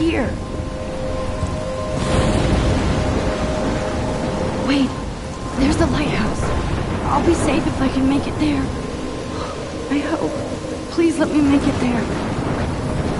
here. Wait, there's the lighthouse. I'll be safe if I can make it there. I hope. Please let me make it there.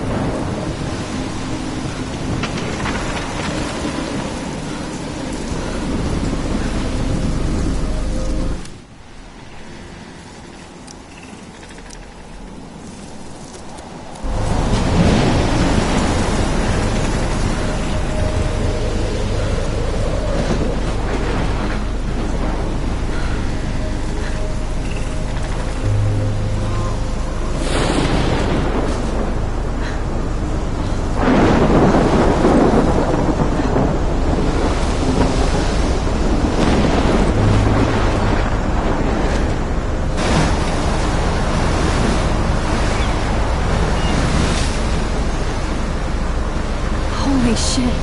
Holy shit.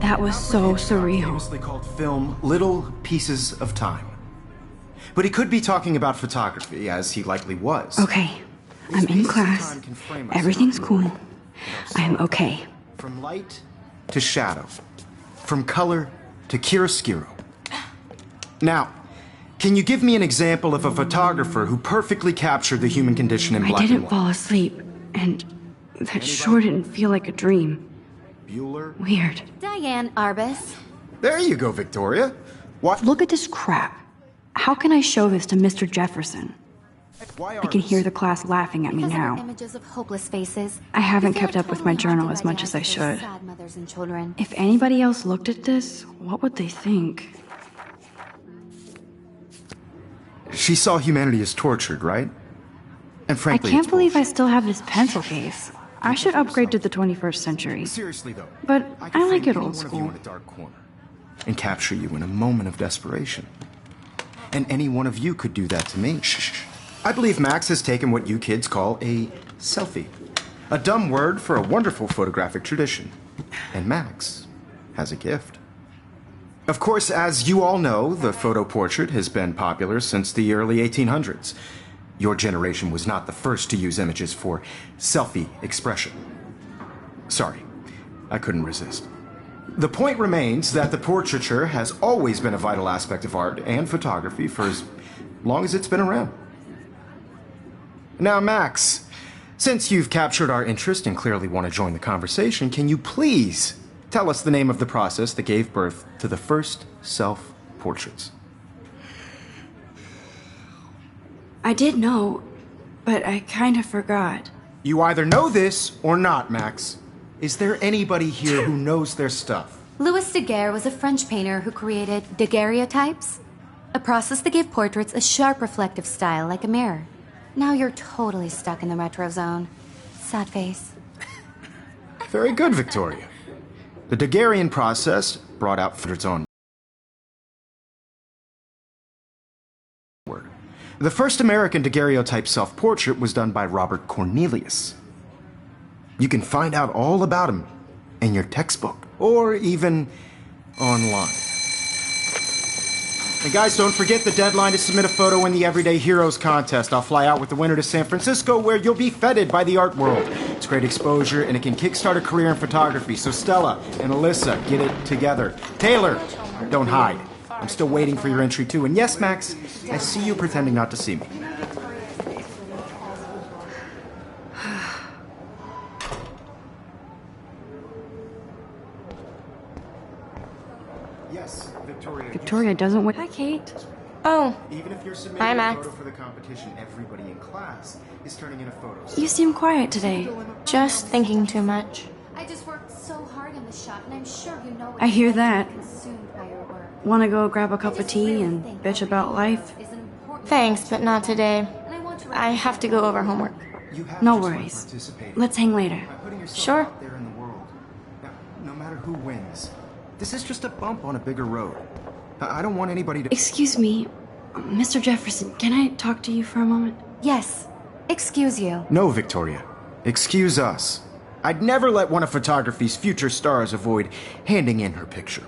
That was so surreal. Famously called film Little Pieces of Time. But he could be talking about photography, as he likely was. Okay, I'm in class. Everything's cool. I am okay. From light to shadow. From color to chiaroscuro. Now, can you give me an example of a photographer who perfectly captured the human condition in black and white? I didn't fall asleep, and that sure didn't feel like a dream. Bueller? Weird. Diane Arbus. There you go, Victoria. What? Look at this crap. How can I show this to Mr. Jefferson? I can hear the class laughing at me Because of now. her images of hopeless faces. I haven't You feel kept up with totally my journal haunted as by much the as I eyes of those should. sad mothers and children. If anybody else looked at this, what would they think? She saw humanity as tortured, right? And I frankly, can't it's believe I bullshit. still have this pencil case. I should upgrade to the 21st century. Seriously, though. But I I could like frame it any old one of you school. in a dark corner and capture you in a moment of desperation. And any one of you could do that to me. Shh. I believe Max has taken what you kids call a selfie. A dumb word for a wonderful photographic tradition. And Max has a gift. Of course, as you all know, the photo portrait has been popular since the early 1800s. Your generation was not the first to use images for selfie expression. Sorry, I couldn't resist. The point remains that the portraiture has always been a vital aspect of art and photography for as long as it's been around. Now, Max, since you've captured our interest and clearly want to join the conversation, can you please tell us the name of the process that gave birth to the first self-portraits? I did know, but I kind of forgot. You either know this or not, Max. Is there anybody here who knows their stuff? Louis Daguerre was a French painter who created daguerreotypes, a process that gave portraits a sharp reflective style like a mirror. Now you're totally stuck in the retro zone. Sad face. Very good, Victoria. The Daguerrean process brought out for its own word. The first American daguerreotype self-portrait was done by Robert Cornelius. You can find out all about him in your textbook, or even online. And guys, don't forget the deadline to submit a photo in the Everyday Heroes contest. I'll fly out with the winner to San Francisco, where you'll be feted by the art world. It's great exposure, and it can kickstart a career in photography. So Stella and Alyssa, get it together. Taylor, don't hide. I'm still waiting for your entry, too. And yes, Max, I see you pretending not to see me. Yes, Victoria. Victoria doesn't wait. Hi, Kate. Oh, Even if you're Hi, submitting a Max. photo for the competition, everybody in class is turning in a photo. You seem quiet today. just thinking too much. I just worked so hard on the shot, and I'm sure you know what I it's hear like to that. be consumed by your work. Want to go grab a I cup of just tea really and think bitch that about your life? work is an important Thanks, part but of not your today. life, and I want to I have to go over homework. You have No just one worries. participator. Let's hang later. By putting yourself Sure. out there in the world. Now, no matter who wins, this is just a bump on a bigger road. I don't want anybody to. Excuse me, Mr. Jefferson, can I talk to you for a moment? Yes. Excuse you. No, Victoria. Excuse us. I'd never let one of photography's future stars avoid handing in her picture.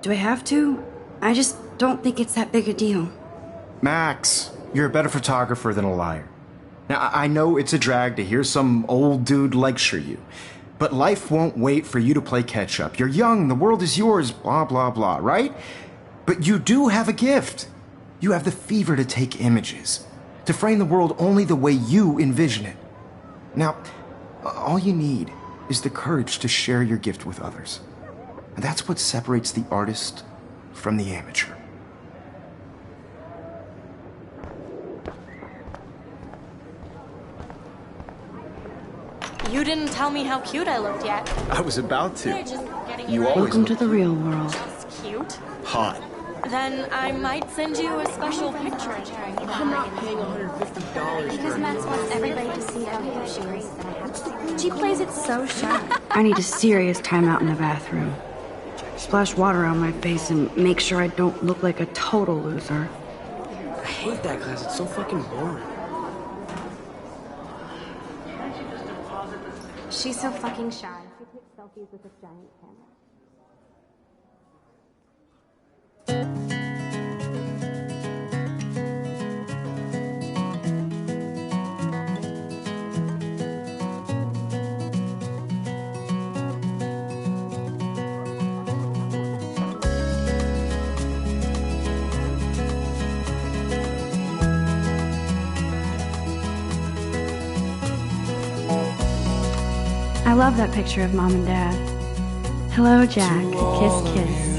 Do I have to? I just don't think it's that big a deal. Max, you're a better photographer than a liar. Now, I know it's a drag to hear some old dude lecture you, but life won't wait for you to play catch-up. You're young, the world is yours, blah, blah, blah, right? But you do have a gift. You have the fever to take images, to frame the world only the way you envision it. Now, all you need is the courage to share your gift with others. And that's what separates the artist from the amateur. You didn't tell me how cute I looked yet. I was about They're to. just getting You right. always Welcome to look the real world. Just cute. hot. Then I might send you a special picture. I'm not paying $150 Because Max wants everybody to see how good she is. She plays it so sharp. I need a serious timeout in the bathroom. Splash water on my face and make sure I don't look like a total loser. I hate that class. It's so fucking boring. She's so fucking shy. She takes selfies with a giant camera. I love that picture of Mom and Dad. Hello, Jack. Kiss, kiss.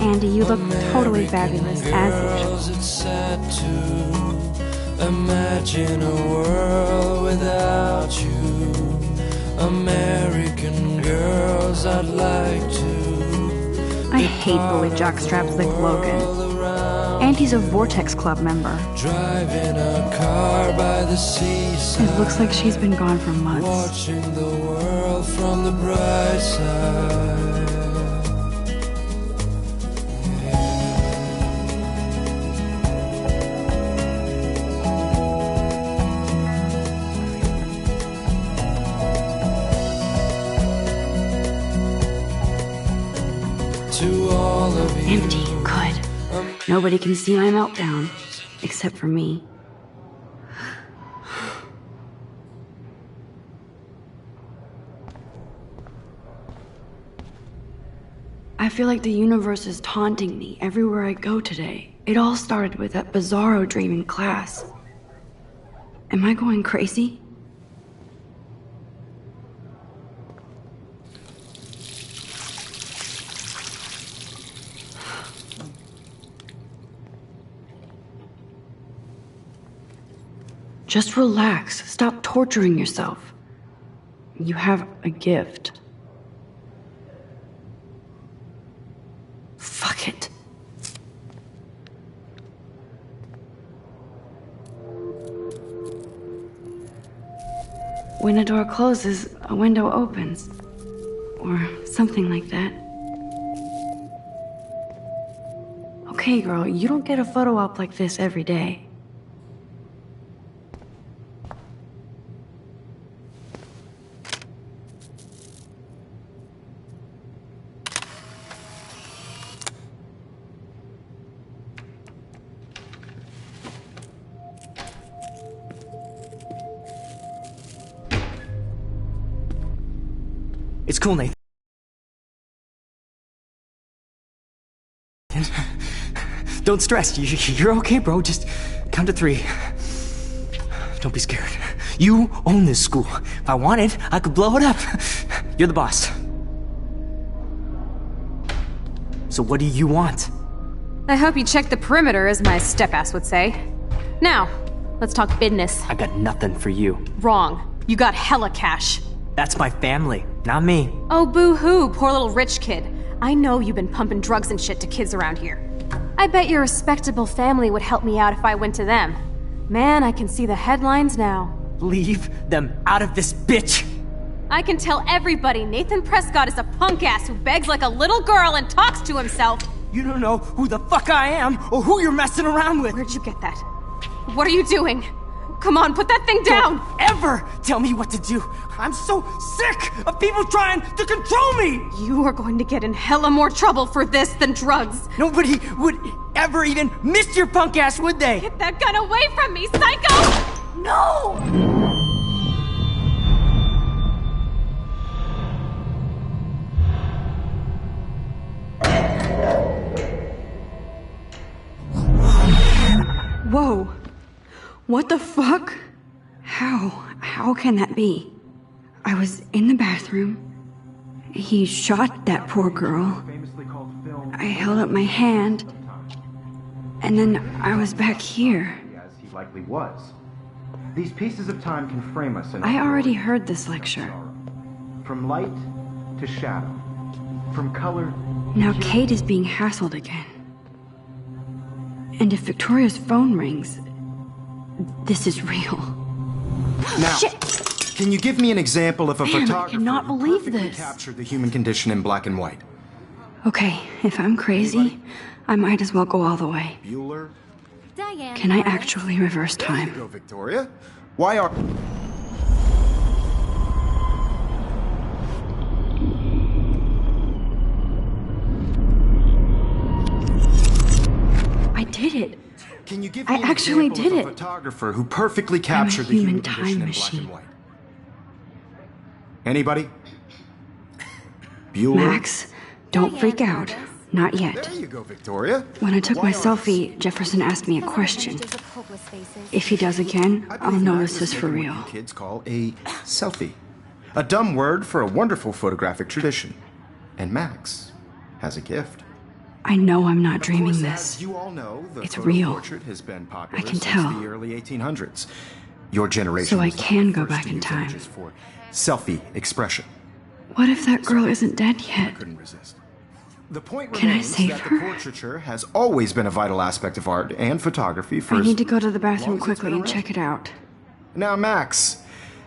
Andy, you look totally fabulous, as usual. It's sad to imagine a world without you. American girls, I'd like to. I hate bully jockstraps like Logan. Auntie's a Vortex Club member. Driving a car by the seaside. It looks like she's been gone for months. Watching the world from the bright side. To all of you. Empty. Good. Nobody can see my meltdown. Except for me. I feel like the universe is taunting me everywhere I go today. It all started with that bizarro dream in class. Am I going crazy? Just relax. Stop torturing yourself. You have a gift. Fuck it. When a door closes, a window opens. Or something like that. Okay, girl, you don't get a photo op like this every day. It's cool, Nathan. Don't stress. You're okay, bro. Just count to 3. Don't be scared. You own this school. If I wanted, I could blow it up. You're the boss. So what do you want? I hope you checked the perimeter, as my step-ass would say. Now, let's talk business. I got nothing for you. Wrong. You got hella cash. That's my family, not me. Oh, boo-hoo, poor little rich kid. I know you've been pumping drugs and shit to kids around here. I bet your respectable family would help me out if I went to them. Man, I can see the headlines now. Leave them out of this bitch! I can tell everybody Nathan Prescott is a punk ass who begs like a little girl and talks to himself. You don't know who the fuck I am or who you're messing around with. Where'd you get that? What are you doing? Come on, put that thing down! Don't ever tell me what to do! I'm so sick of people trying to control me! You are going to get in hella more trouble for this than drugs. Nobody would ever even miss your punk ass, would they? Get that gun away from me, psycho! No! Whoa. What the fuck? How can that be? I was in the bathroom. He shot that poor girl. I held up my hand. And then I was back here. As he likely was. These pieces of time can frame us in I already heard this lecture. From light to shadow. From color. Now Kate is being hassled again. And if Victoria's phone rings, this is real. Now, Shit! Can you give me an example of a Man, I photographer cannot who believe perfectly this. captured the human condition in black and white? Okay, if I'm crazy, I might as well go all the way. Bueller? Diane. Can I actually reverse There you time? go, Victoria. Why are... I did it. Can you give I me an actually example did of a it. photographer who perfectly captured the human human time condition in black machine. and white? Anybody? Bueller? Max, don't freak out. Not yet. There you go, Victoria. When I took Why my are- selfie, Jefferson asked me a question. If he does again, I I'll believe know Max this is is for taking real. what you kids call a selfie. A dumb word for a wonderful photographic tradition. And Max has a gift. I know I'm not Of dreaming course, this. as you all know, the It's photo real. portrait has been popular I can since tell. the early 1800s. Your generation So I was the can go first back to in use time. images for selfie expression. What if that girl isn't dead yet? Couldn't resist. The point Can I remains save that her? the portraiture has always been a vital aspect of art and photography for I as need to go to the long bathroom as it's quickly been and around. check it out. Now, Max,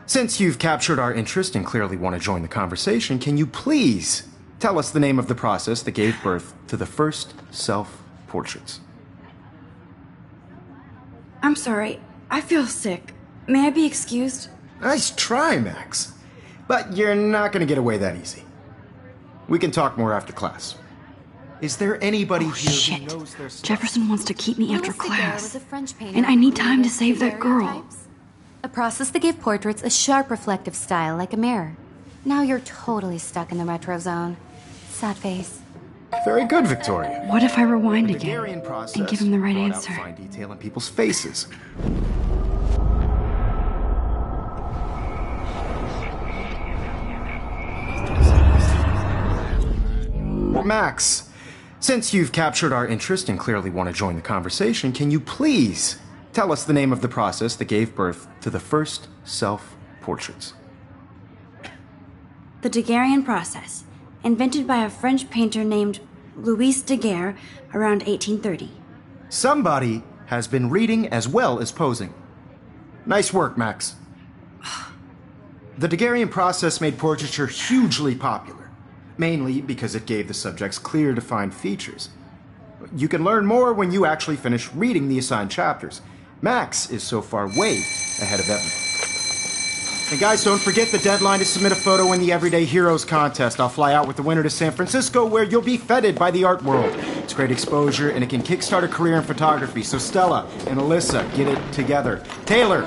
since you've captured our interest and clearly want to join the conversation, can you please tell us the name of the process that gave birth to the first self-portraits? I'm sorry. I feel sick. May I be excused? Nice try, Max. But you're not going to get away that easy. We can talk more after class. Is there anybody Oh, here shit. who knows their stuff? Jefferson wants to keep me after Louis Daguerre class. was a French painter And I who need time to created save that girl. daguerreotypes, a process that gave portraits a sharp reflective style like a mirror. Now you're totally stuck in the retro zone. Sad face. Very good, Victoria. What if I rewind The again Daguerrean process and give him the right brought out answer? fine detail in people's faces. Well, Max, since you've captured our interest and clearly want to join the conversation, can you please tell us the name of the process that gave birth to the first self-portraits? The Daguerrean process, invented by a French painter named Louis Daguerre around 1830. Somebody has been reading as well as posing. Nice work, Max. The Daguerrean process made portraiture hugely popular, mainly because it gave the subjects clear, defined features. You can learn more when you actually finish reading the assigned chapters. Max is so far way ahead of everyone. And guys, don't forget the deadline to submit a photo in the Everyday Heroes contest. I'll fly out with the winner to San Francisco, where you'll be feted by the art world. It's great exposure, and it can kickstart a career in photography. So Stella and Alyssa, get it together. Taylor,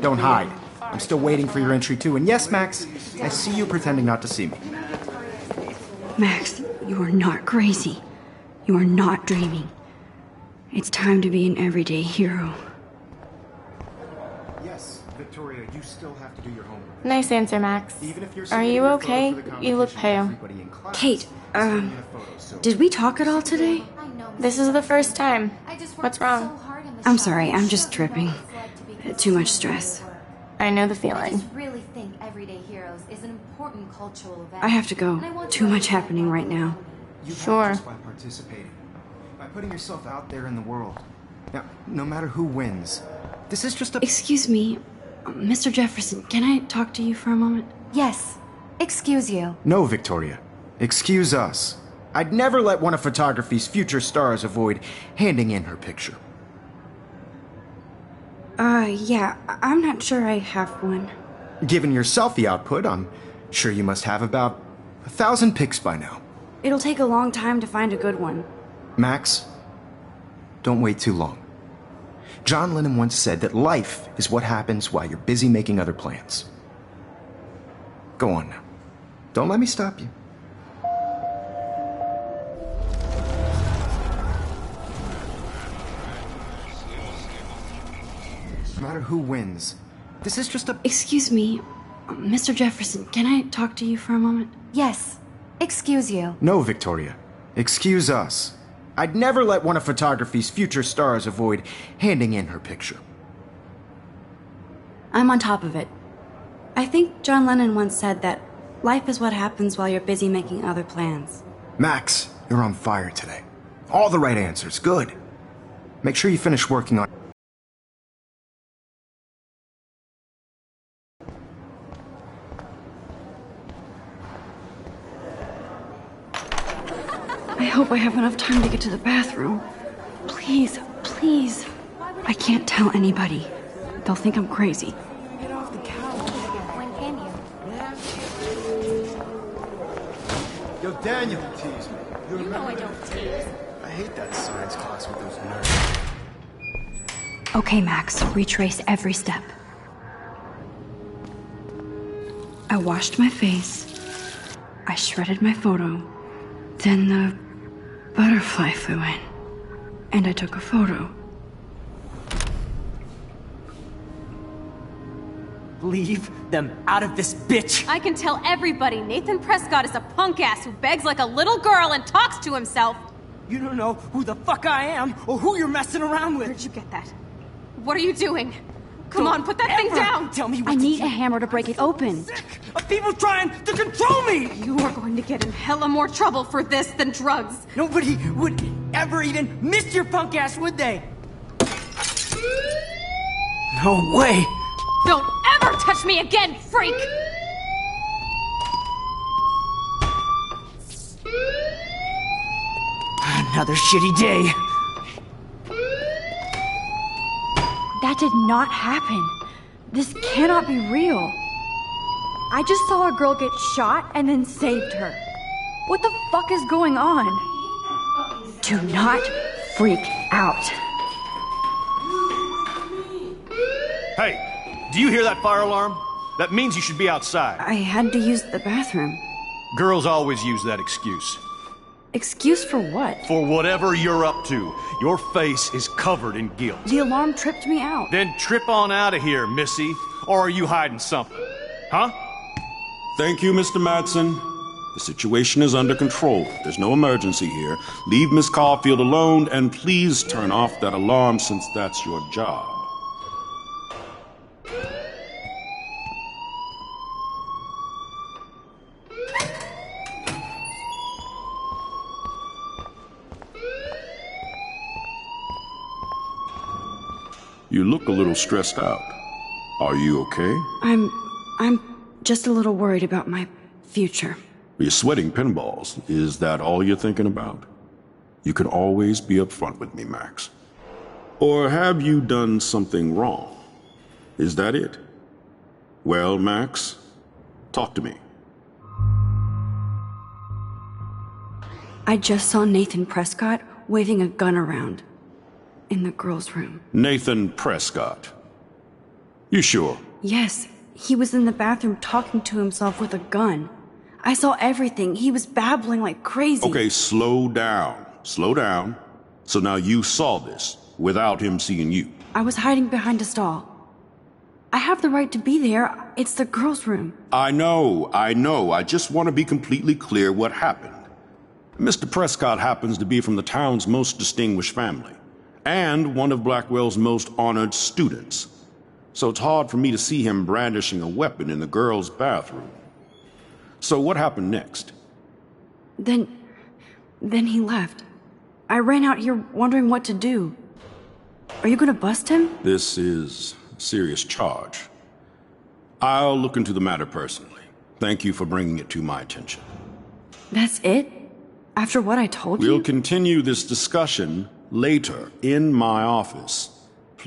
don't hide. I'm still waiting for your entry too. And yes, Max, I see you pretending not to see me. Max, you are not crazy. You are not dreaming. It's time to be an everyday hero. Yes, Victoria, you still have to do your homework. Nice answer, Max. Even if you're Are submitting you your okay? photo for the You look competition, pale. everybody in class Kate, is submitting a photo, so- did we talk at all today? This is the first time. What's wrong? I'm sorry, I'm just tripping. Too much stress. I know the I feeling. just really think Everyday Heroes is an important cultural event. I have to go. And I want Too you much to happening right now. You have Sure. just by participating, by putting yourself out there in the world. Now, no matter who wins, this is just a... Excuse me, Mr. Jefferson, can I talk to you for a moment? Yes. Excuse you. No, Victoria. Excuse us. I'd never let one of photography's future stars avoid handing in her picture. Yeah, I'm not sure I have one. Given your selfie output, I'm sure you must have about 1,000 pics by now. It'll take a long time to find a good one. Max, don't wait too long. John Lennon once said that life is what happens while you're busy making other plans. Go on now. Don't let me stop you. No matter who wins, this is just a... Excuse me, Mr. Jefferson, can I talk to you for a moment? Yes. Excuse you. No, Victoria. Excuse us. I'd never let one of photography's future stars avoid handing in her picture. I'm on top of it. I think John Lennon once said that life is what happens while you're busy making other plans. Max, you're on fire today. All the right answers. Good. Make sure you finish working on... I hope I have enough time to get to the bathroom. Please, please. I can't tell anybody. They'll think I'm crazy. When can you? Yo, Daniel. Tease me. You know I don't tease. I hate that science class with those nerds. Okay, Max, retrace every step. I washed my face. I shredded my photo. Then the butterfly flew in. And I took a photo. Leave them out of this bitch! I can tell everybody Nathan Prescott is a punk ass who begs like a little girl and talks to himself. You don't know who the fuck I am or who you're messing around with. Where'd you get that? What are you doing? Come on, put that thing down! Tell me what I to need do. a hammer to break it open. Sick of people trying to control me! You are going to get in hella more trouble for this than drugs. Nobody would ever even miss your punk ass, would they? No way! Don't ever touch me again, freak! Another shitty day. That did not happen. This cannot be real. I just saw a girl get shot and then saved her. What the fuck is going on? Do not freak out. Hey, do you hear that fire alarm? That means you should be outside. I had to use the bathroom. Girls always use that excuse. Excuse for what? For whatever you're up to, your face is covered in guilt. The alarm tripped me out. Then trip on out of here, Missy. Or are you hiding something? Huh? Thank you, Mr. Madsen. The situation is under control. There's no emergency here. Leave Miss Caulfield alone, and please turn off that alarm since that's your job. You look a little stressed out. Are you okay? I'm just a little worried about my future. You're sweating pinballs. Is that all you're thinking about? You can always be upfront with me, Max. Or have you done something wrong? Is that it? Well, Max, talk to me. I just saw Nathan Prescott waving a gun around in the girls' room. Nathan Prescott. You sure? Yes, he was in the bathroom talking to himself with a gun. I saw everything. He was babbling like crazy. Okay, slow down. Slow down. So now you saw this without him seeing you. I was hiding behind a stall. I have the right to be there. It's the girls' room. I know. I just want to be completely clear what happened. Mr. Prescott happens to be from the town's most distinguished family, and one of Blackwell's most honored students. So it's hard for me to see him brandishing a weapon in the girls' bathroom. So what happened next? Then he left. I ran out here wondering what to do. Are you gonna bust him? This is a serious charge. I'll look into the matter personally. Thank you for bringing it to my attention. That's it? After what I told you? We'll continue this discussion later in my office.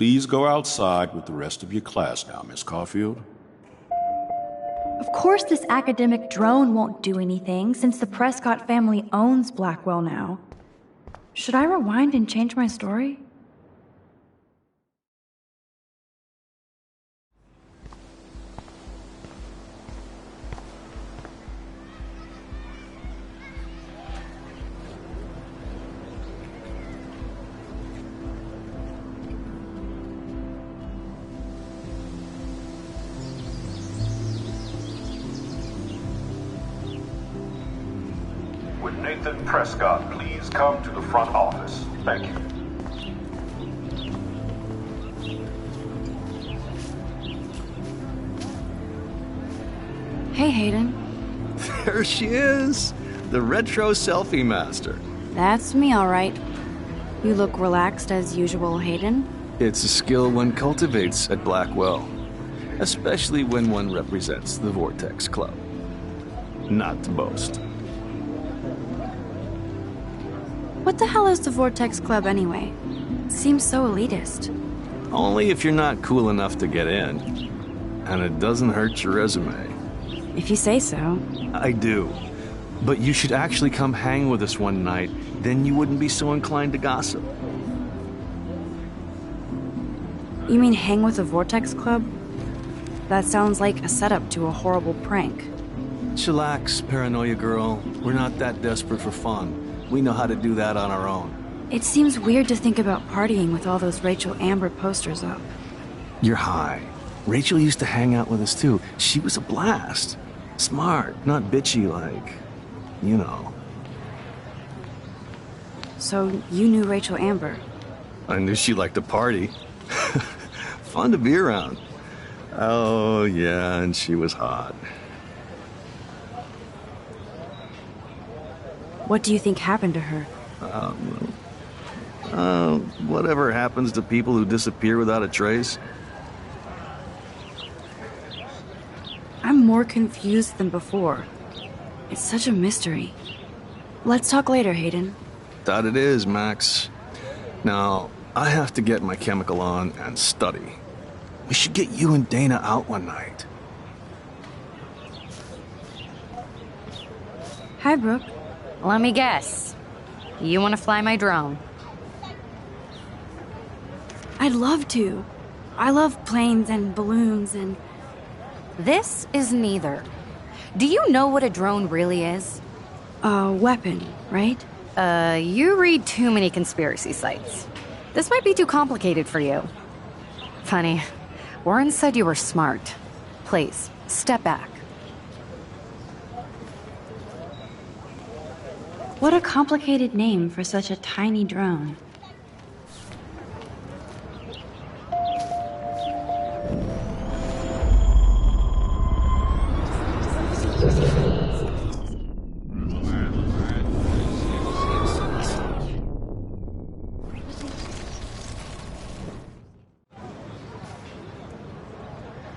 Please go outside with the rest of your class now, Miss Caulfield. Of course this academic drone won't do anything, since the Prescott family owns Blackwell now. Should I rewind and change my story? Would Nathan Prescott please come to the front office? Thank you. Hey, Hayden. There she is, the retro selfie master. That's me, all right. You look relaxed as usual, Hayden. It's a skill one cultivates at Blackwell, especially when one represents the Vortex Club. Not to boast. What the hell is the Vortex Club anyway? It seems so elitist. Only if you're not cool enough to get in. And it doesn't hurt your resume. If you say so. I do. But you should actually come hang with us one night, then you wouldn't be so inclined to gossip. You mean hang with the Vortex Club? That sounds like a setup to a horrible prank. Chillax, paranoia girl. We're not that desperate for fun. We know how to do that on our own. It seems weird to think about partying with all those Rachel Amber posters up. You're high. Rachel used to hang out with us too. She was a blast. Smart, not bitchy like, you know. So you knew Rachel Amber? I knew she liked to party. Fun to be around. Oh yeah, and she was hot. What do you think happened to her? Whatever happens to people who disappear without a trace. I'm more confused than before. It's such a mystery. Let's talk later, Hayden. That it is, Max. Now, I have to get my chemical on and study. We should get you and Dana out one night. Hi, Brooke. Let me guess. You want to fly my drone? I'd love to. I love planes and balloons and... This is neither. Do you know what a drone really is? A weapon, right? You read too many conspiracy sites. This might be too complicated for you. Funny. Warren said you were smart. Please, step back. What a complicated name for such a tiny drone.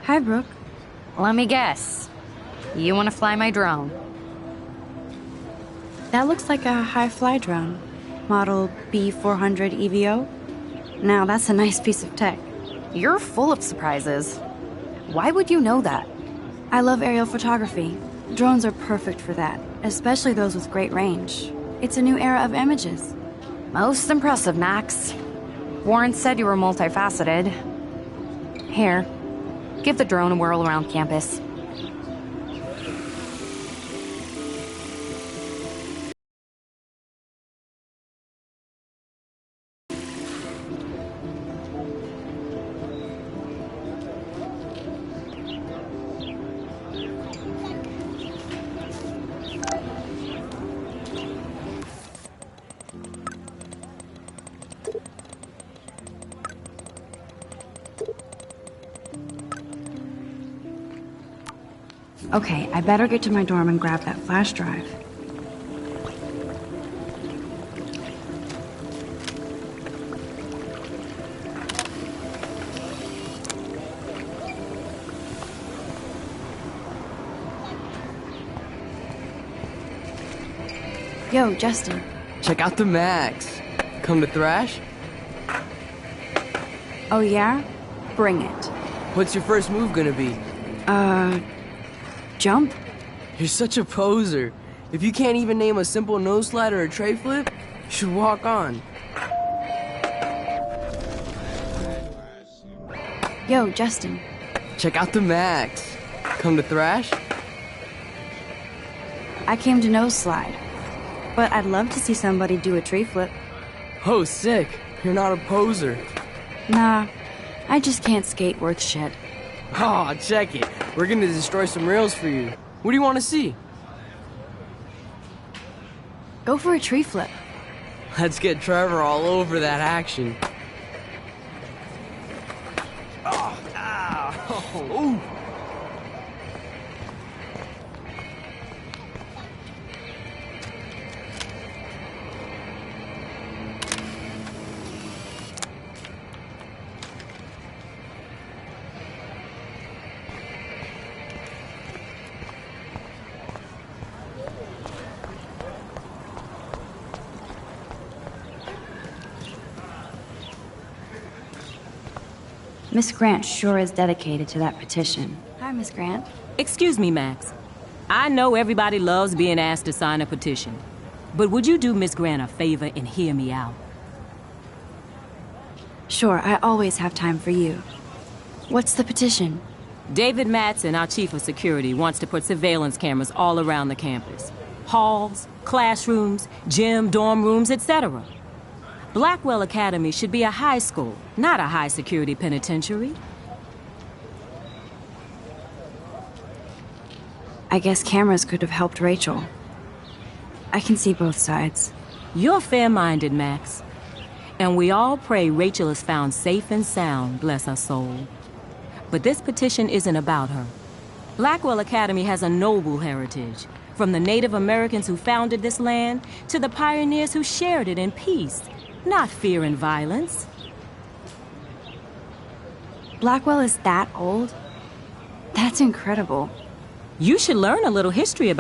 Hi, Brooke. Let me guess. You want to fly my drone? That looks like a high-fly drone. Model B400 EVO. Now, that's a nice piece of tech. You're full of surprises. Why would you know that? I love aerial photography. Drones are perfect for that, especially those with great range. It's a new era of images. Most impressive, Max. Warren said you were multifaceted. Here, give the drone a whirl around campus. Okay, I better get to my dorm and grab that flash drive. Yo, Justin. Check out the Max. Come to thrash? Oh yeah? Bring it. What's your first move gonna be? Jump? You're such a poser. If you can't even name a simple nose slide or a tray flip, you should walk on. Yo, Justin. Check out the Max. Come to thrash? I came to nose slide. But I'd love to see somebody do a tree flip. Oh, sick. You're not a poser. Nah, I just can't skate worth shit. Aw, check it. We're gonna destroy some rails for you. What do you want to see? Go for a tree flip. Let's get Trevor all over that action. Oh, ow. Ooh. Miss Grant sure is dedicated to that petition. Hi, Miss Grant. Excuse me, Max. I know everybody loves being asked to sign a petition. But would you do Miss Grant a favor and hear me out? Sure, I always have time for you. What's the petition? David Matson, our chief of security, wants to put surveillance cameras all around the campus. Halls, classrooms, gym, dorm rooms, etc. Blackwell Academy should be a high school, not a high-security penitentiary. I guess cameras could have helped Rachel. I can see both sides. You're fair-minded, Max. And we all pray Rachel is found safe and sound, bless her soul. But this petition isn't about her. Blackwell Academy has a noble heritage, from the Native Americans who founded this land to the pioneers who shared it in peace. Not fear and violence. Blackwell is that old? That's incredible. You should learn a little history about